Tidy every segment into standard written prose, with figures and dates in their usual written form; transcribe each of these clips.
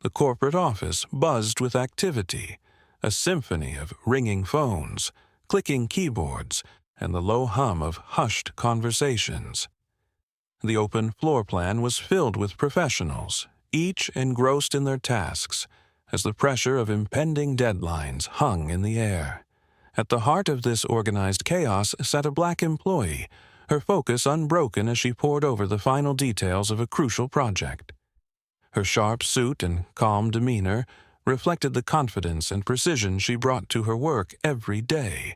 The corporate office buzzed with activity, a symphony of ringing phones, clicking keyboards, and the low hum of hushed conversations. The open floor plan was filled with professionals, each engrossed in their tasks, as the pressure of impending deadlines hung in the air. At the heart of this organized chaos sat a black employee, her focus unbroken as she pored over the final details of a crucial project. Her sharp suit and calm demeanor reflected the confidence and precision she brought to her work every day.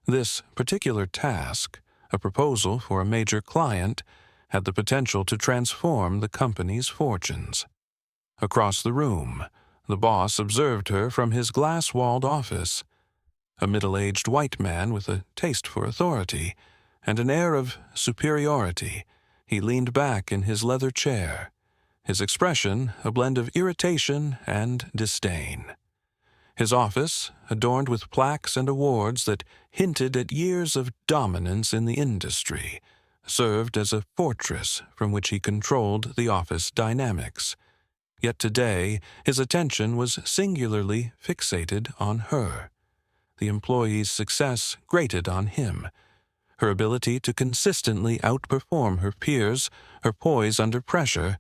This particular task, a proposal for a major client, had the potential to transform the company's fortunes. Across the room, the boss observed her from his glass-walled office. A middle-aged white man with a taste for authority and an air of superiority, he leaned back in his leather chair, his expression a blend of irritation and disdain. His office, adorned with plaques and awards that hinted at years of dominance in the industry, served as a fortress from which he controlled the office dynamics. Yet today, his attention was singularly fixated on her. The employee's success grated on him. Her ability to consistently outperform her peers, her poise under pressure,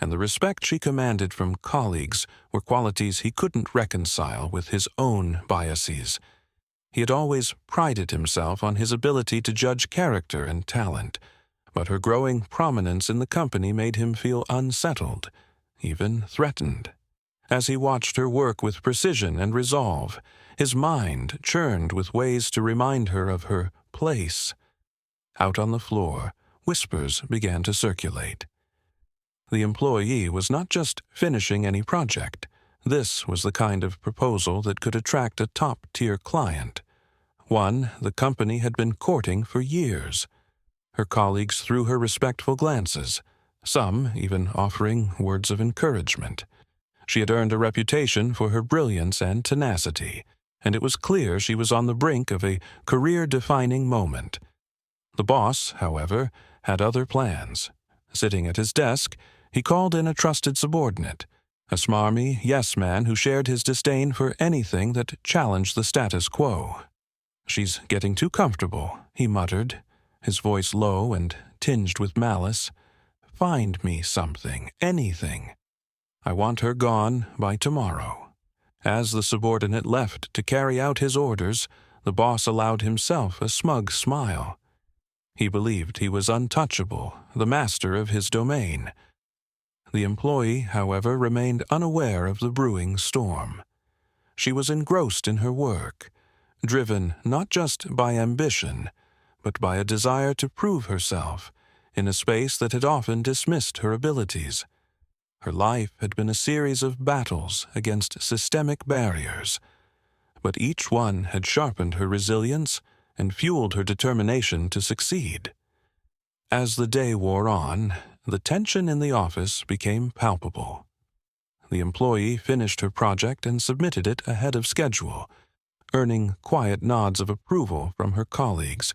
and the respect she commanded from colleagues were qualities he couldn't reconcile with his own biases. He had always prided himself on his ability to judge character and talent, but her growing prominence in the company made him feel unsettled, even threatened. As he watched her work with precision and resolve, his mind churned with ways to remind her of her place. Out on the floor, whispers began to circulate. The employee was not just finishing any project. This was the kind of proposal that could attract a top-tier client, one the company had been courting for years. Her colleagues threw her respectful glances, some even offering words of encouragement. She had earned a reputation for her brilliance and tenacity, and it was clear she was on the brink of a career-defining moment. The boss, however, had other plans. Sitting at his desk, he called in a trusted subordinate, a smarmy yes-man who shared his disdain for anything that challenged the status quo. "She's getting too comfortable," he muttered, his voice low and tinged with malice. "Find me something, anything. I want her gone by tomorrow." As the subordinate left to carry out his orders, the boss allowed himself a smug smile. He believed he was untouchable, the master of his domain. The employee, however, remained unaware of the brewing storm. She was engrossed in her work, driven not just by ambition, but by a desire to prove herself in a space that had often dismissed her abilities. Her life had been a series of battles against systemic barriers, but each one had sharpened her resilience and fueled her determination to succeed. As the day wore on, the tension in the office became palpable. The employee finished her project and submitted it ahead of schedule, earning quiet nods of approval from her colleagues.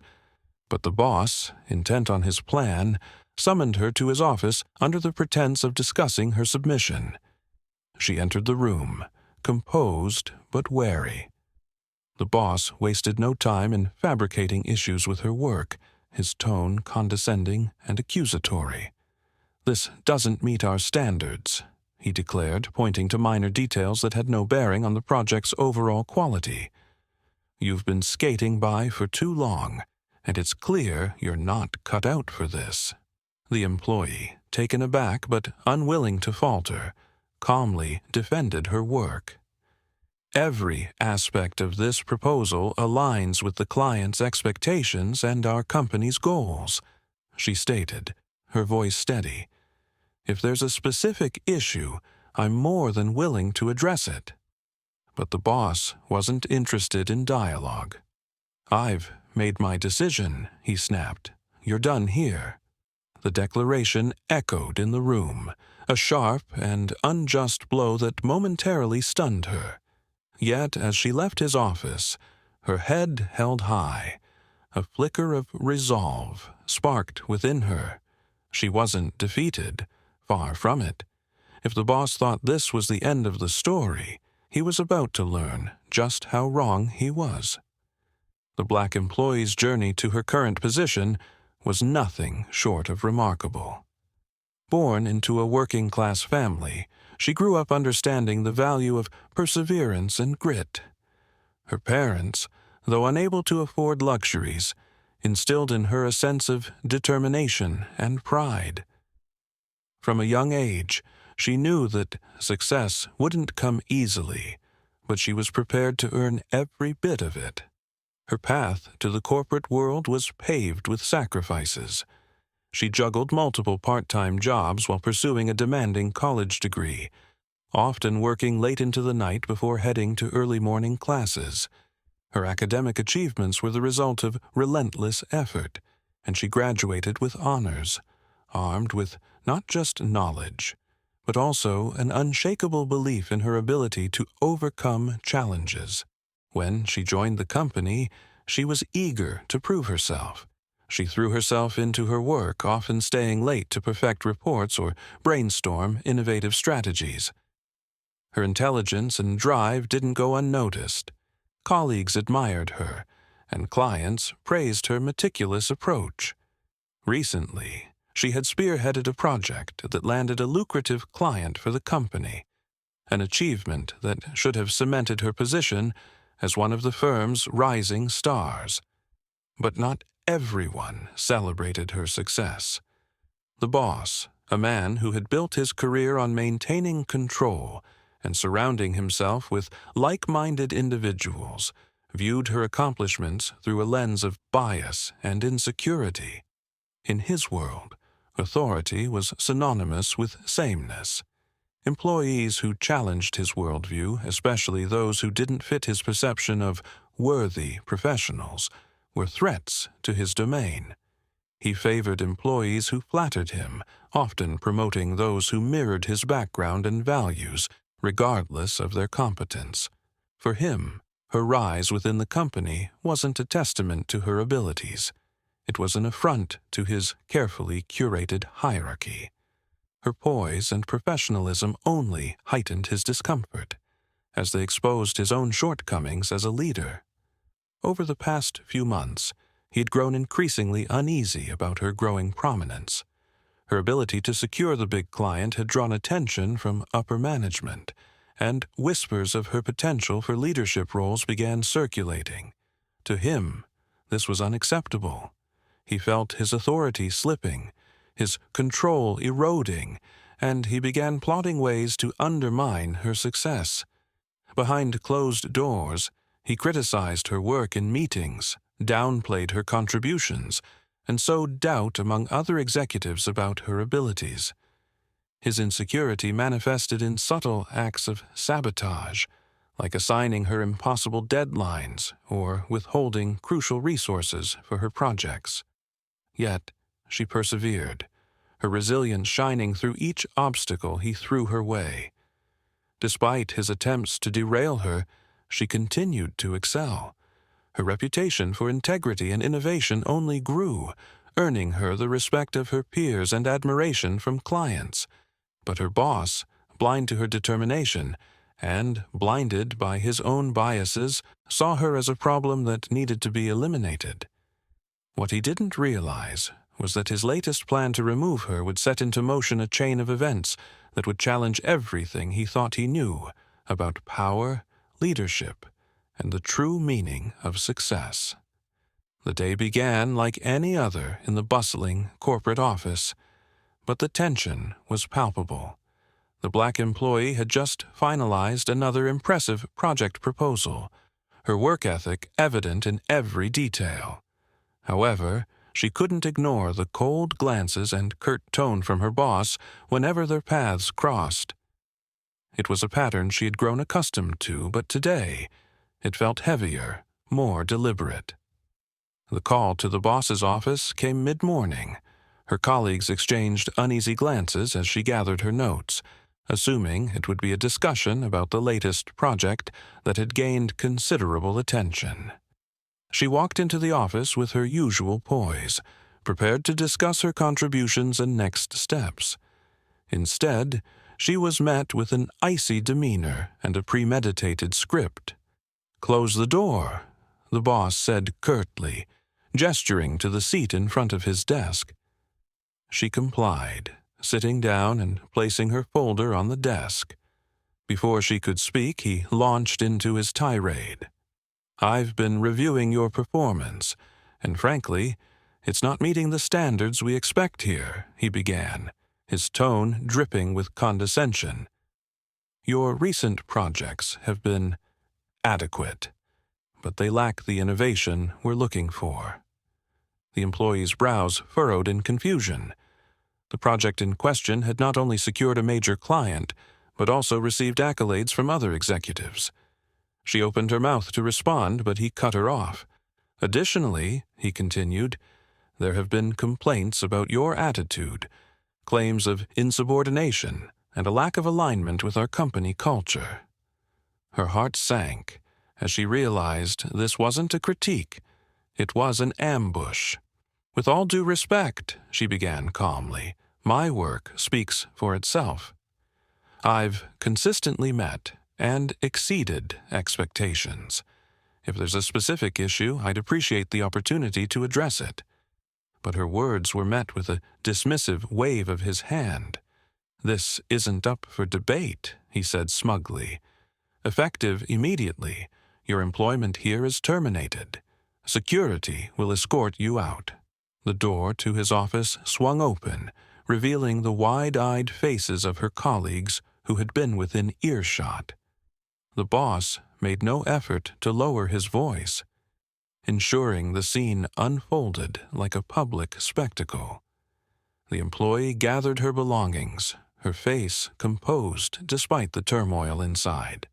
But the boss, intent on his plan, summoned her to his office under the pretense of discussing her submission. She entered the room, composed but wary. The boss wasted no time in fabricating issues with her work, his tone condescending and accusatory. "This doesn't meet our standards," he declared, pointing to minor details that had no bearing on the project's overall quality. "You've been skating by for too long, and it's clear you're not cut out for this." The employee, taken aback but unwilling to falter, calmly defended her work. "Every aspect of this proposal aligns with the client's expectations and our company's goals," she stated, her voice steady. "If there's a specific issue, I'm more than willing to address it." But the boss wasn't interested in dialogue. "I've made my decision," he snapped. "You're done here." The declaration echoed in the room, a sharp and unjust blow that momentarily stunned her. Yet, as she left his office, her head held high. A flicker of resolve sparked within her. She wasn't defeated, far from it. If the boss thought this was the end of the story, he was about to learn just how wrong he was. The black employee's journey to her current position was nothing short of remarkable. Born into a working-class family, she grew up understanding the value of perseverance and grit. Her parents, though unable to afford luxuries, instilled in her a sense of determination and pride. From a young age, she knew that success wouldn't come easily, but she was prepared to earn every bit of it. Her path to the corporate world was paved with sacrifices. She juggled multiple part-time jobs while pursuing a demanding college degree, often working late into the night before heading to early morning classes. Her academic achievements were the result of relentless effort, and she graduated with honors, armed with not just knowledge, but also an unshakable belief in her ability to overcome challenges. When she joined the company, she was eager to prove herself. She threw herself into her work, often staying late to perfect reports or brainstorm innovative strategies. Her intelligence and drive didn't go unnoticed. Colleagues admired her, and clients praised her meticulous approach. Recently, she had spearheaded a project that landed a lucrative client for the company, an achievement that should have cemented her position as one of the firm's rising stars. But not everyone celebrated her success. The boss, a man who had built his career on maintaining control and surrounding himself with like-minded individuals, viewed her accomplishments through a lens of bias and insecurity. In his world, authority was synonymous with sameness. Employees who challenged his worldview, especially those who didn't fit his perception of worthy professionals, were threats to his domain. He favored employees who flattered him, often promoting those who mirrored his background and values, regardless of their competence. For him, her rise within the company wasn't a testament to her abilities. It was an affront to his carefully curated hierarchy. Her poise and professionalism only heightened his discomfort, as they exposed his own shortcomings as a leader. Over the past few months, he had grown increasingly uneasy about her growing prominence. Her ability to secure the big client had drawn attention from upper management, and whispers of her potential for leadership roles began circulating. To him, this was unacceptable. He felt his authority slipping, his control eroding, and he began plotting ways to undermine her success. Behind closed doors, he criticized her work in meetings, downplayed her contributions, and sowed doubt among other executives about her abilities. His insecurity manifested in subtle acts of sabotage, like assigning her impossible deadlines or withholding crucial resources for her projects. Yet, she persevered, her resilience shining through each obstacle he threw her way. Despite his attempts to derail her, she continued to excel. Her reputation for integrity and innovation only grew, earning her the respect of her peers and admiration from clients. But her boss, blind to her determination and blinded by his own biases, saw her as a problem that needed to be eliminated. What he didn't realize was that his latest plan to remove her would set into motion a chain of events that would challenge everything he thought he knew about power, leadership, and the true meaning of success. The day began like any other in the bustling corporate office, but the tension was palpable. The black employee had just finalized another impressive project proposal, her work ethic evident in every detail. However, she couldn't ignore the cold glances and curt tone from her boss whenever their paths crossed. It was a pattern she had grown accustomed to, but today it felt heavier, more deliberate. The call to the boss's office came mid-morning. Her colleagues exchanged uneasy glances as she gathered her notes, assuming it would be a discussion about the latest project that had gained considerable attention. She walked into the office with her usual poise, prepared to discuss her contributions and next steps. Instead, she was met with an icy demeanor and a premeditated script. "Close the door," the boss said curtly, gesturing to the seat in front of his desk. She complied, sitting down and placing her folder on the desk. Before she could speak, he launched into his tirade. "I've been reviewing your performance, and frankly, it's not meeting the standards we expect here," he began, his tone dripping with condescension. "Your recent projects have been adequate, but they lack the innovation we're looking for." The employee's brows furrowed in confusion. The project in question had not only secured a major client, but also received accolades from other executives. She opened her mouth to respond, but he cut her off. "Additionally," he continued, "there have been complaints about your attitude, claims of insubordination, and a lack of alignment with our company culture." Her heart sank as she realized this wasn't a critique, it was an ambush. "With all due respect," she began calmly, "my work speaks for itself. I've consistently met and exceeded expectations. If there's a specific issue, I'd appreciate the opportunity to address it." But her words were met with a dismissive wave of his hand. "This isn't up for debate," he said smugly. "Effective immediately, your employment here is terminated. Security will escort you out." The door to his office swung open, revealing the wide-eyed faces of her colleagues who had been within earshot. The boss made no effort to lower his voice, ensuring the scene unfolded like a public spectacle. The employee gathered her belongings, her face composed despite the turmoil inside.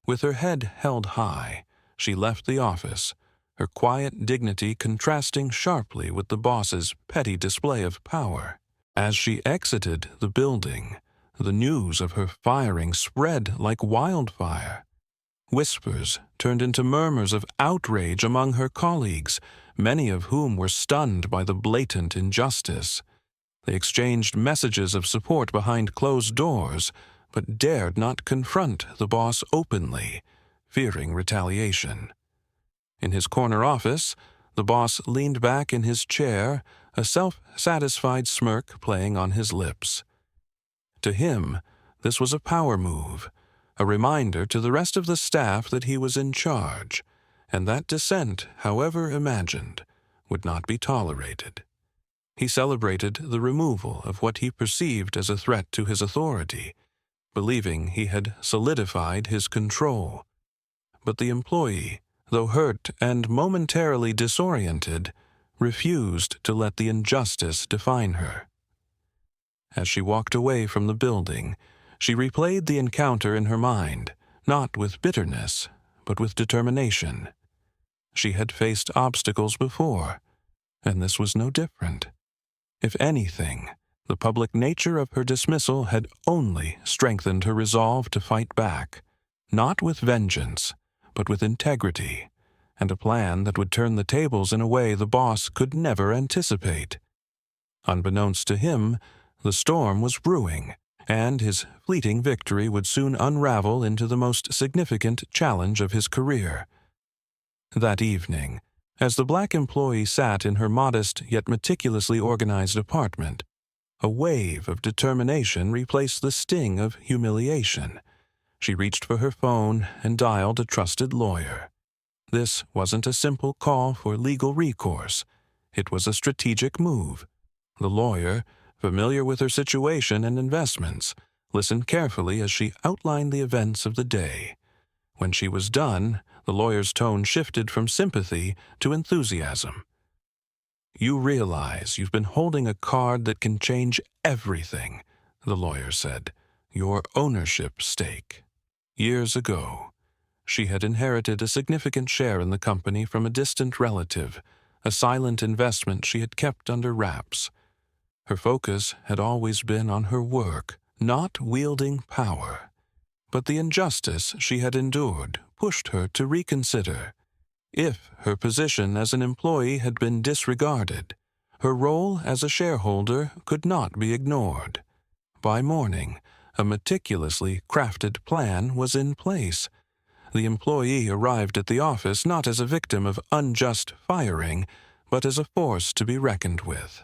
With her head held high, she left the office, her quiet dignity contrasting sharply with the boss's petty display of power. As she exited the building, the news of her firing spread like wildfire. Whispers turned into murmurs of outrage among her colleagues, many of whom were stunned by the blatant injustice. They exchanged messages of support behind closed doors, but dared not confront the boss openly, fearing retaliation. In his corner office, the boss leaned back in his chair, a self-satisfied smirk playing on his lips. To him, this was a power move, a reminder to the rest of the staff that he was in charge, and that dissent, however imagined, would not be tolerated. He celebrated the removal of what he perceived as a threat to his authority, believing he had solidified his control. But the employee, though hurt and momentarily disoriented, refused to let the injustice define her. As she walked away from the building, she replayed the encounter in her mind, not with bitterness, but with determination. She had faced obstacles before, and this was no different. If anything, the public nature of her dismissal had only strengthened her resolve to fight back, not with vengeance, but with integrity, and a plan that would turn the tables in a way the boss could never anticipate. Unbeknownst to him, the storm was brewing, and his fleeting victory would soon unravel into the most significant challenge of his career. That evening, as the black employee sat in her modest yet meticulously organized apartment, a wave of determination replaced the sting of humiliation. She reached for her phone and dialed a trusted lawyer. This wasn't a simple call for legal recourse. It was a strategic move. The lawyer, familiar with her situation and investments, listened carefully as she outlined the events of the day. When she was done, the lawyer's tone shifted from sympathy to enthusiasm. "You realize you've been holding a card that can change everything," the lawyer said. "Your ownership stake." Years ago, she had inherited a significant share in the company from a distant relative, a silent investment she had kept under wraps. Her focus had always been on her work, not wielding power. But the injustice she had endured pushed her to reconsider. If her position as an employee had been disregarded, her role as a shareholder could not be ignored. By morning, A meticulously crafted plan was in place. The employee arrived at the office not as a victim of unjust firing, but as a force to be reckoned with.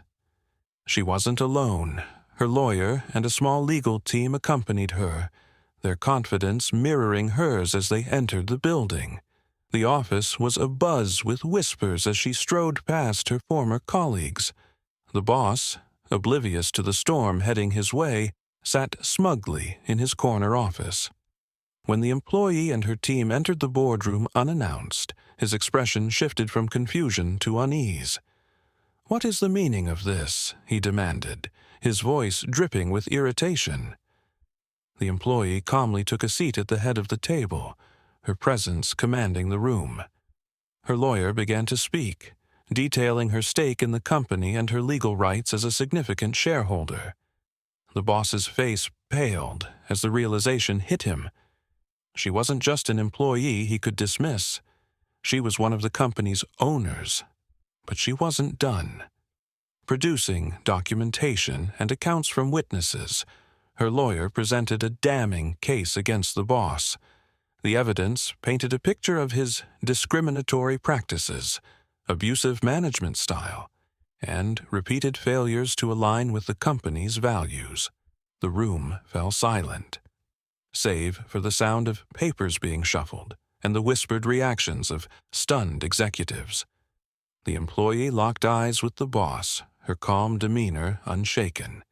She wasn't alone. Her lawyer and a small legal team accompanied her, their confidence mirroring hers as they entered the building. The office was abuzz with whispers as she strode past her former colleagues. The boss, oblivious to the storm heading his way, sat smugly in his corner office. When the employee and her team entered the boardroom unannounced, his expression shifted from confusion to unease. "What is the meaning of this?" he demanded, his voice dripping with irritation. The employee calmly took a seat at the head of the table, her presence commanding the room. Her lawyer began to speak, detailing her stake in the company and her legal rights as a significant shareholder. The boss's face paled as the realization hit him. She wasn't just an employee he could dismiss. She was one of the company's owners. But she wasn't done. Producing documentation and accounts from witnesses, her lawyer presented a damning case against the boss. The evidence painted a picture of his discriminatory practices, abusive management style, and repeated failures to align with the company's values. The room fell silent, save for the sound of papers being shuffled and the whispered reactions of stunned executives. The employee locked eyes with the boss, her calm demeanor unshaken.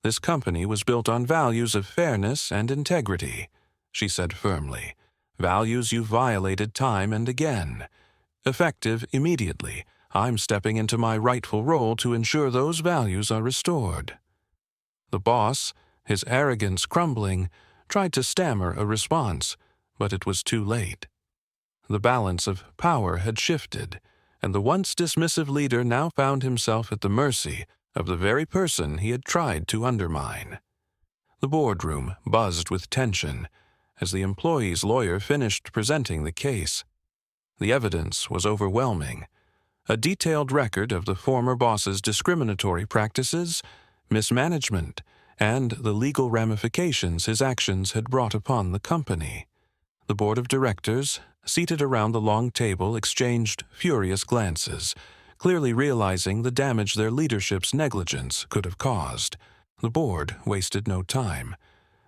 "This company was built on values of fairness and integrity," she said firmly. "Values you violated time and again. Effective immediately, I'm stepping into my rightful role to ensure those values are restored." The boss, his arrogance crumbling, tried to stammer a response, but it was too late. The balance of power had shifted, and the once dismissive leader now found himself at the mercy of the very person he had tried to undermine. The boardroom buzzed with tension as the employee's lawyer finished presenting the case. The evidence was overwhelming. A detailed record of the former boss's discriminatory practices, mismanagement, and the legal ramifications his actions had brought upon the company. The board of directors, seated around the long table, exchanged furious glances, clearly realizing the damage their leadership's negligence could have caused. The board wasted no time.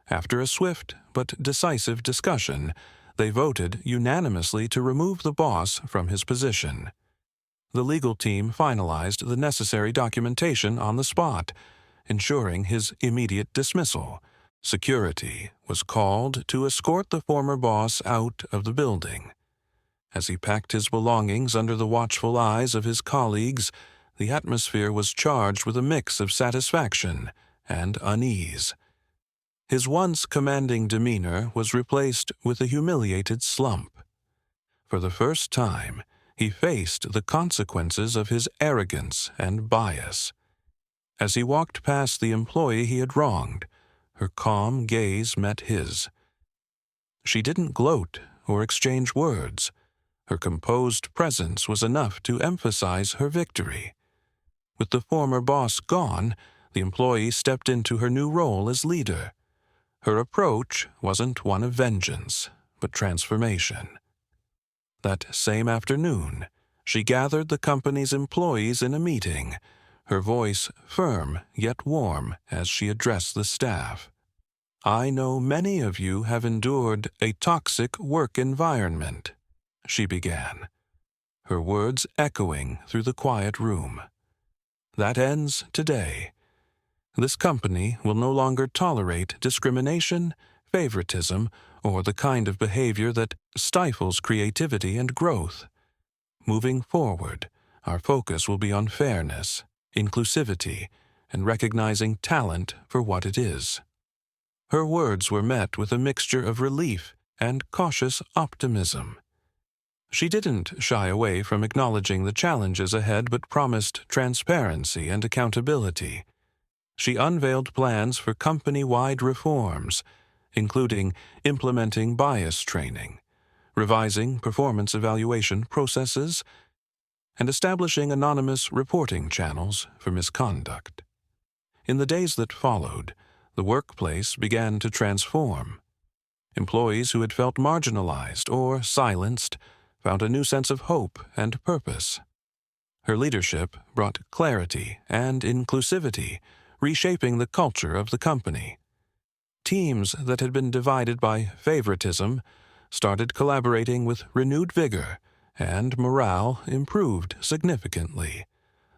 After a swift but decisive discussion, they voted unanimously to remove the boss from his position. The legal team finalized the necessary documentation on the spot, ensuring his immediate dismissal. Security was called to escort the former boss out of the building. As he packed his belongings under the watchful eyes of his colleagues, the atmosphere was charged with a mix of satisfaction and unease. His once commanding demeanor was replaced with a humiliated slump. For the first time, he faced the consequences of his arrogance and bias. As he walked past the employee he had wronged, her calm gaze met his. She didn't gloat or exchange words. Her composed presence was enough to emphasize her victory. With the former boss gone, the employee stepped into her new role as leader. Her approach wasn't one of vengeance, but transformation. That same afternoon, she gathered the company's employees in a meeting, her voice firm yet warm as she addressed the staff. "I know many of you have endured a toxic work environment," she began, her words echoing through the quiet room. "That ends today. This company will no longer tolerate discrimination, favoritism, or the kind of behavior that stifles creativity and growth. Moving forward, our focus will be on fairness, inclusivity, and recognizing talent for what it is." Her words were met with a mixture of relief and cautious optimism. She didn't shy away from acknowledging the challenges ahead but promised transparency and accountability. She unveiled plans for company-wide reforms, including implementing bias training, revising performance evaluation processes, and establishing anonymous reporting channels for misconduct. In the days that followed, The workplace began to transform. Employees who had felt marginalized or silenced found a new sense of hope and purpose. Her leadership brought clarity and inclusivity, reshaping the culture of the company. Teams that had been divided by favoritism started collaborating with renewed vigor, and morale improved significantly.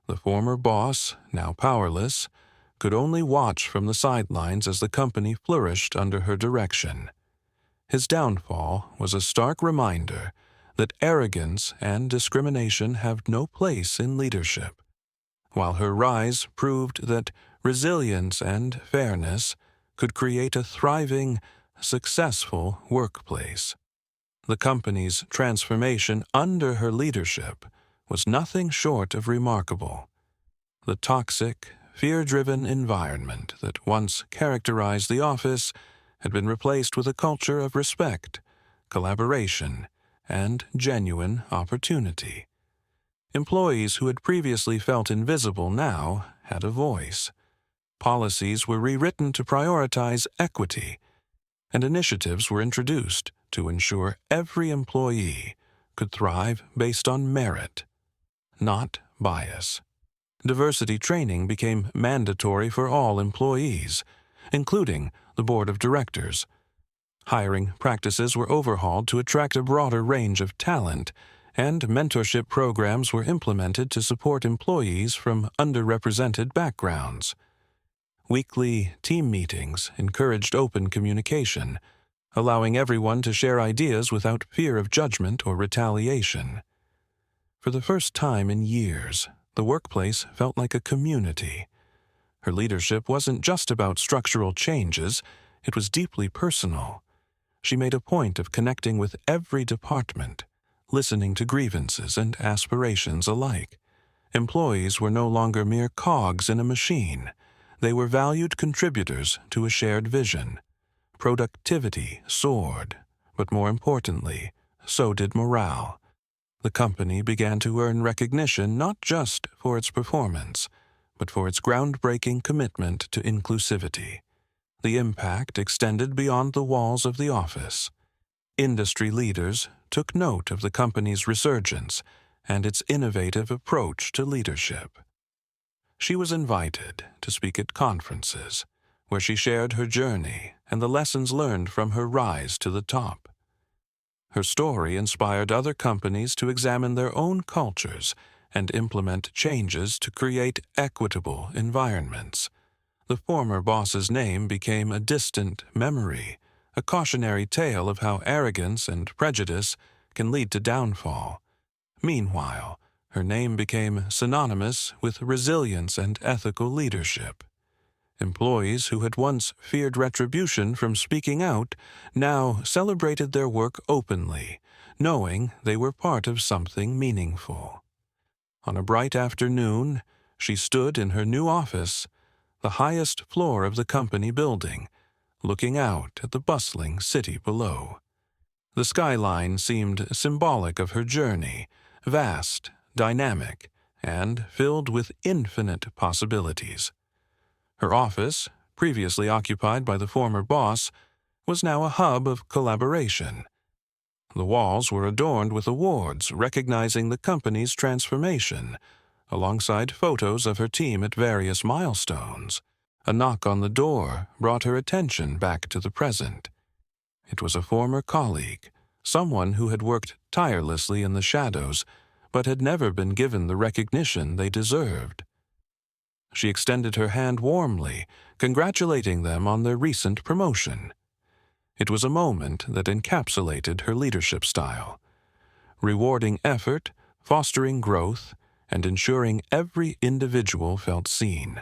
The former boss, now powerless, could only watch from the sidelines as the company flourished under her direction. His downfall was a stark reminder that arrogance and discrimination have no place in leadership, while her rise proved that resilience and fairness could create a thriving, successful workplace. The company's transformation under her leadership was nothing short of remarkable. The toxic, fear-driven environment that once characterized the office had been replaced with a culture of respect, collaboration, and genuine opportunity. Employees who had previously felt invisible now had a voice. Policies were rewritten to prioritize equity, and initiatives were introduced to ensure every employee could thrive based on merit, not bias. Diversity training became mandatory for all employees, including the board of directors. Hiring practices were overhauled to attract a broader range of talent, and mentorship programs were implemented to support employees from underrepresented backgrounds. Weekly team meetings encouraged open communication, allowing everyone to share ideas without fear of judgment or retaliation. For the first time in years, the workplace felt like a community. Her leadership wasn't just about structural changes, it was deeply personal. She made a point of connecting with every department, listening to grievances and aspirations alike. Employees were no longer mere cogs in a machine. They were valued contributors to a shared vision. Productivity soared, but more importantly, so did morale. The company began to earn recognition not just for its performance, but for its groundbreaking commitment to inclusivity. The impact extended beyond the walls of the office. Industry leaders took note of the company's resurgence and its innovative approach to leadership. She was invited to speak at conferences, where she shared her journey and the lessons learned from her rise to the top. Her story inspired other companies to examine their own cultures and implement changes to create equitable environments. The former boss's name became a distant memory, a cautionary tale of how arrogance and prejudice can lead to downfall. Meanwhile, her name became synonymous with resilience and ethical leadership. Employees who had once feared retribution from speaking out now celebrated their work openly, knowing they were part of something meaningful. On a bright afternoon, she stood in her new office, the highest floor of the company building, looking out at the bustling city below. The skyline seemed symbolic of her journey, vast, dynamic, and filled with infinite possibilities. Her office, previously occupied by the former boss, was now a hub of collaboration. The walls were adorned with awards recognizing the company's transformation, alongside photos of her team at various milestones. A knock on the door brought her attention back to the present. It was a former colleague, someone who had worked tirelessly in the shadows, but had never been given the recognition they deserved. She extended her hand warmly, congratulating them on their recent promotion. It was a moment that encapsulated her leadership style, rewarding effort, fostering growth, and ensuring every individual felt seen.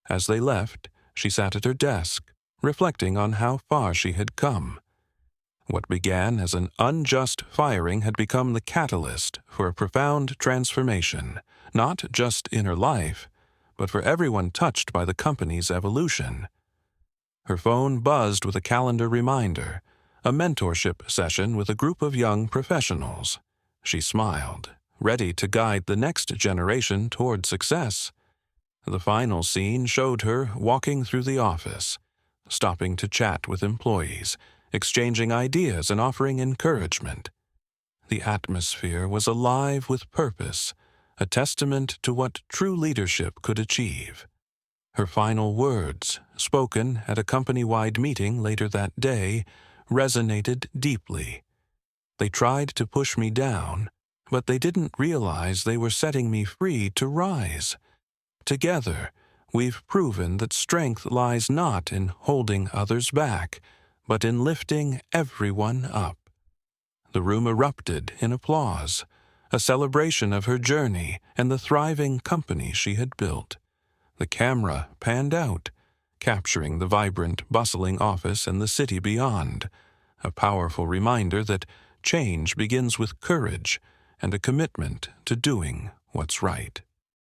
As they left, she sat at her desk, reflecting on how far she had come. What began as an unjust firing had become the catalyst for a profound transformation, not just in her life, but for everyone touched by the company's evolution. Her phone buzzed with a calendar reminder, a mentorship session with a group of young professionals. She smiled, ready to guide the next generation toward success. The final scene showed her walking through the office, stopping to chat with employees, exchanging ideas and offering encouragement. The atmosphere was alive with purpose, a testament to what true leadership could achieve. Her final words, spoken at a company-wide meeting later that day, resonated deeply. They tried to push me down, but they didn't realize they were setting me free to rise. Together, we've proven that strength lies not in holding others back, but in lifting everyone up. The room erupted in applause, a celebration of her journey and the thriving company she had built. The camera panned out, capturing the vibrant, bustling office and the city beyond, a powerful reminder that change begins with courage and a commitment to doing what's right.